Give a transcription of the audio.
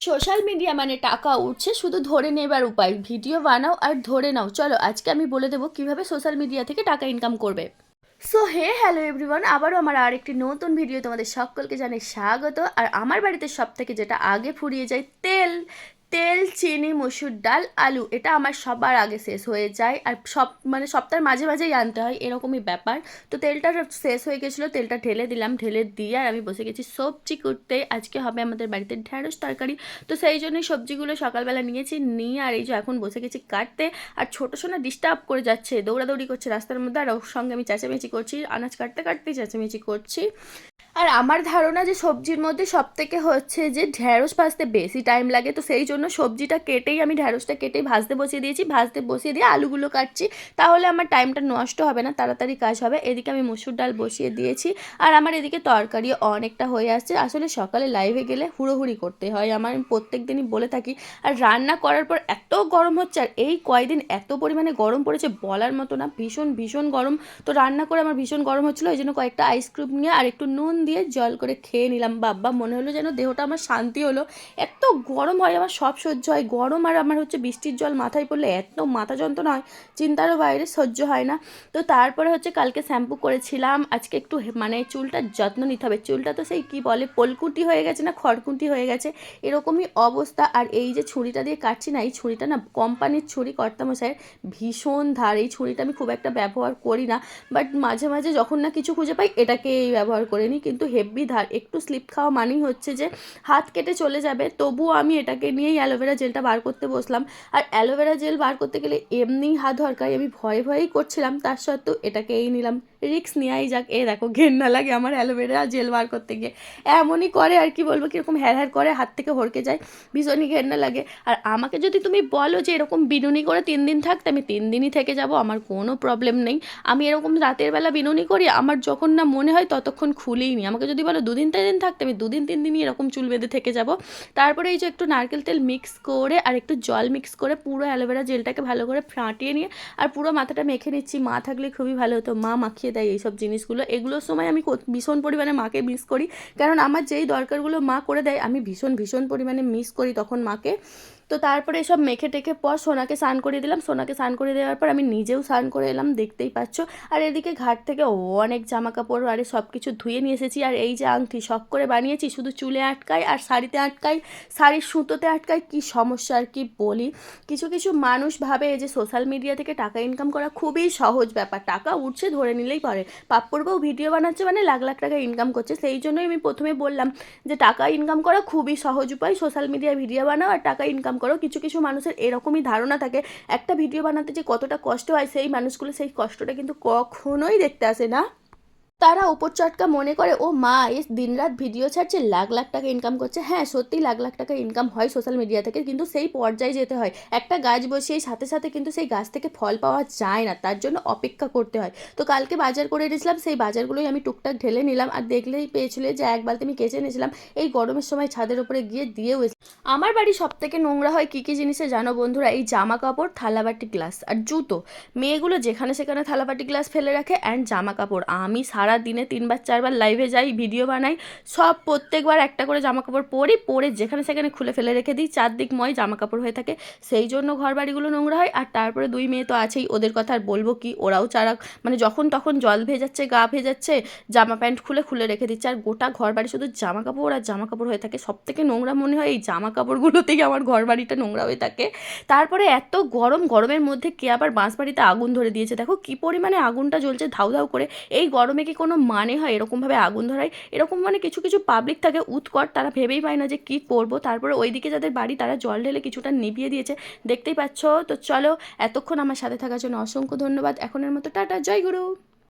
Social media মানে টাকা উঠছে, শুধু ধরে নেবার উপায়। ভিডিও বানাও আর ধরে নাও। চলো আজকে আমি বলে দেবো কিভাবে সোশ্যাল মিডিয়া থেকে টাকা ইনকাম করবে। সো হ্যালো এভরিওয়ান, আবারও আমার আরেকটি নতুন ভিডিও তোমাদের সকলকে জানাই স্বাগত। আর আমার বাড়িতে সব থেকে যেটা আগে ফুরিয়ে যায়, তেল। তেল, চিনি, মসুর ডাল, আলু, এটা আমার সবার আগে শেষ হয়ে যায়। আর সপ্তাহের মাঝে মাঝেই আনতে হয়, এরকমই ব্যাপার। তো তেলটা শেষ হয়ে গেছিলো, তেলটা ঢেলে দিলাম, ঢেলে দিয়ে আর আমি বসে গেছি সবজি করতে। আজকে হবে আমাদের বাড়িতে ঢ্যাঁড়স তরকারি। তো সেই জন্যই সবজিগুলো সকালবেলা নিয়ে আর এই যে এখন বসে গেছি কাটতে। আর ছোটো সোনা ডিস্টার্ব করে যাচ্ছে, দৌড়াদৌড়ি করছে রাস্তার মধ্যে, আর ওর সঙ্গে আমি চেঁচামেচি করছি, আনাজ কাটতে কাটতেই চেঁচামেচি করছি। আর আমার ধারণা যে সবজির মধ্যে সব থেকে হচ্ছে যে ঢ্যাঁড়স ভাজতে বেশি টাইম লাগে, তো সেই জন্য সবজিটা কেটেই আমি ঢ্যাঁড়সটা কেটেই ভাজতে বসিয়ে দিয়েছি। ভাজতে বসিয়ে দিয়ে আলুগুলো কাটছি, তাহলে আমার টাইমটা নষ্ট হবে না, তাড়াতাড়ি কাজ হবে। এদিকে আমি মসুর ডাল বসিয়ে দিয়েছি, আর আমার এদিকে তরকারি অনেকটা হয়ে আসছে। আসলে সকালে লাইভে গেলে হুড়োহুড়ি করতে হয়, আমি প্রত্যেক দিনই বলে থাকি। আর রান্না করার পর এত গরম হচ্ছে, আর এই কয়দিন এত পরিমাণে গরম পড়েছে বলার মতো না, ভীষণ ভীষণ গরম। তো রান্না করে আমার ভীষণ গরম হচ্ছিলো, ওই জন্য কয়েকটা আইসক্রিম নিয়ে আর একটু নুন দিয়ে জল করে খেয়ে নিলাম। বাবা, মনে হলো যেন দেহটা আমার শান্তি হলো। এত গরম হয়, আমার সব সহ্য হয় গরম, আর আমার হচ্ছে বৃষ্টির জল মাথায় পড়লে এত মাথা যন্ত্রণা হয়, চিন্তারও বাইরে, সহ্য হয় না। তো তারপরে হচ্ছে কালকে শ্যাম্পু করেছিলাম, আজকে একটু চুলটার যত্ন নিতে হবে। চুলটা তো সেই কি বলে, পলকুটি হয়ে গেছে না খড়কুটি হয়ে গেছে, এরকমই অবস্থা। আর এই যে ছুরিটা দিয়ে কাটছি না, এই ছুরিটা না কোম্পানির ছুরি, কর্তামশাইয়ের, ভীষণ ধার। এই ছুরিটা আমি খুব একটা ব্যবহার করি না, বাট মাঝে মাঝে যখন না কিছু খুঁজে পাই এটাকেই ব্যবহার করে নিই। কিন্তু হেভি ধার, একটু স্লিপ খাওয়া মানেই হচ্ছে যে হাত কেটে চলে যাবে। তবুও আমি এটাকে নিয়েই অ্যালোভেরা জেলটা বার করতে বসলাম। আর অ্যালোভেরা জেল বার করতে গেলে এমনিই হাত হরকায়, আমি ভয়ে ভয়েই করছিলাম, তার সত্ত্বেও এটাকে এই নিলাম, রিক্স নেওয়াই যাক। দেখো ঘেন্না লাগে আমার অ্যালোভেরা জেল বার করতে গিয়ে, এমনই করে আর কি বলবো, কীরকম হ্যার করে হাত থেকে হরকে যায়, ভীষণই ঘেন্না লাগে। আর আমাকে যদি তুমি বলো যে এরকম বিনুনি করে 3 দিন থাকতে, আমি 3 দিনই থেকে যাব, আমার কোনো প্রবলেম নেই। আমি এরকম রাতের বেলা বিনুনি করি, আমার যখন না মনে হয় ততক্ষণ খুলেই নি। আমাকে যদি বলো 2 দিন 3 দিন থাকতে, আমি 2 দিন 3 দিনই এরকম চুল বেঁধে থেকে যাব। তারপরে এই যে একটু নারকেল তেল মিক্স করে আর একটু জল মিক্স করে পুরো অ্যালোভেরা জেলটাকে ভালো করে ফাটিয়ে নিয়ে আর পুরো মাথাটা মেখে নিচ্ছি। মা থাকলে খুবই ভালো হতো, মা মাখিয়ে দেয় এইসব জিনিসগুলো। এগুলোর সময় আমি ভীষণ পরিমাণে মাকে মিস করি, কারণ আমার যেই দরকারগুলো মা করে দেয় আমি ভীষণ ভীষণ পরিমাণে মিস করি তখন মাকে। তো তারপরে এসব মেখে টেখে পর সোনাকে স্নান করিয়ে দিলাম। সোনাকে স্নান করে দেওয়ার পর আমি নিজেও স্নান করে এলাম, দেখতেই পাচ্ছ। আর এদিকে ঘাট থেকে অনেক জামা কাপড় আরে সব কিছু ধুয়ে নিয়ে এসেছি। আর এই যে আংটি শখ করে বানিয়েছি, শুধু চুলে আটকায় আর শাড়িতে আটকায়, শাড়ির সুতোতে আটকায়, কি সমস্যা আর কি বলি। কিছু কিছু মানুষ ভাবে যে সোশ্যাল মিডিয়া থেকে টাকা ইনকাম করা খুবই সহজ ব্যাপার, টাকা উঠছে ধরে নিলেই পারে। পাপ্পুরবাবু ভিডিও বানাচ্ছে মানে লাখ লাখ টাকা ইনকাম করছে। সেই জন্যই আমি প্রথমে বললাম যে টাকা ইনকাম করা খুবই সহজ উপায়, সোশ্যাল মিডিয়ায় ভিডিও বানাও আর টাকা ইনকাম করো। কিছু কিছু মানুষের এরকমই ধারণা থাকে, একটা ভিডিও বানাতে যে কতটা কষ্ট হয়, সেই মানুষগুলো সেই কষ্টটা কিন্তু কখনোই দেখতে আসে না। তারা উপর চটকা মনে করে ও মা এই দিনরাত ভিডিও ছাড়ছে, লাখ লাখ টাকা ইনকাম করছে। হ্যাঁ, সত্যি লাখ লাখ টাকা ইনকাম হয় সোশ্যাল মিডিয়া থেকে, কিন্তু সেই পর্যায়ে যেতে হয়। একটা গাছ বসিয়ে সাথে সাথে কিন্তু সেই গাছ থেকে ফল পাওয়া যায় না, তার জন্য অপেক্ষা করতে হয়। তো কালকে বাজার করে এনেছিলাম, সেই বাজারগুলোই আমি টুকটাক ঢেলে নিলাম। আর দেখলেই পেয়েছিলে যে এক বালতি আমি কেচে এনেছিলাম, এই গরমের সময় ছাদের উপরে গিয়ে দিয়েও। আমার বাড়ি সব থেকে নোংরা হয় কী কী জিনিসে জানো বন্ধুরা? এই জামা কাপড়, থালাবাটি, গ্লাস আর জুতো। মেয়েগুলো যেখানে সেখানে থালাবাটি গ্লাস ফেলে রাখে, অ্যান্ড জামা কাপড়। আমি সারা দিনে 3বার 4বার লাইভে যাই, ভিডিও বানাই, সব প্রত্যেকবার একটা করে জামা কাপড় পরে যেখানে সেখানে খুলে ফেলে রেখে দিই, চারদিকময় জামা কাপড় হয়ে থাকে। সেই জন্য ঘর বাড়িগুলো নোংরা হয়। আর তারপরে 2 মেয়ে তো আছেই, ওদের কথা আর বলবো কি, ওরাও যখন তখন জল ভেজাচ্ছে, গা ভেজাচ্ছে, জামা প্যান্ট খুলে খুলে রেখে দিচ্ছে, আর গোটা ঘর বাড়ি শুধু জামা কাপড় আর জামা কাপড় হয়ে থাকে। সব থেকে নোংরা মনে হয় এই জামা কাপড়গুলোতেই আমার ঘর বাড়িটা নোংরা হয়ে থাকে। তারপরে এত গরমের মধ্যে কে আবার বাঁশবাড়িতে আগুন ধরে দিয়েছে, দেখো কি পরিমাণে আগুনটা জ্বলছে ধাউ ধাউ করে। এই গরমে কি কোনো মানে হয় এরকমভাবে আগুন ধরায়? এরকম কিছু কিছু পাবলিক থাকে উৎকট, তারা ভেবেই পায় না যে কি করব। তারপরে ওইদিকে যাদের বাড়ি তারা জল ঢেলে কিছুটা নিভিয়ে দিয়েছে, দেখতেই পাচ্ছ। তো চলো, এতক্ষণ আমার সাথে থাকার জন্য অসংখ্য ধন্যবাদ। এখনের মতো টাটা, জয় গুরু।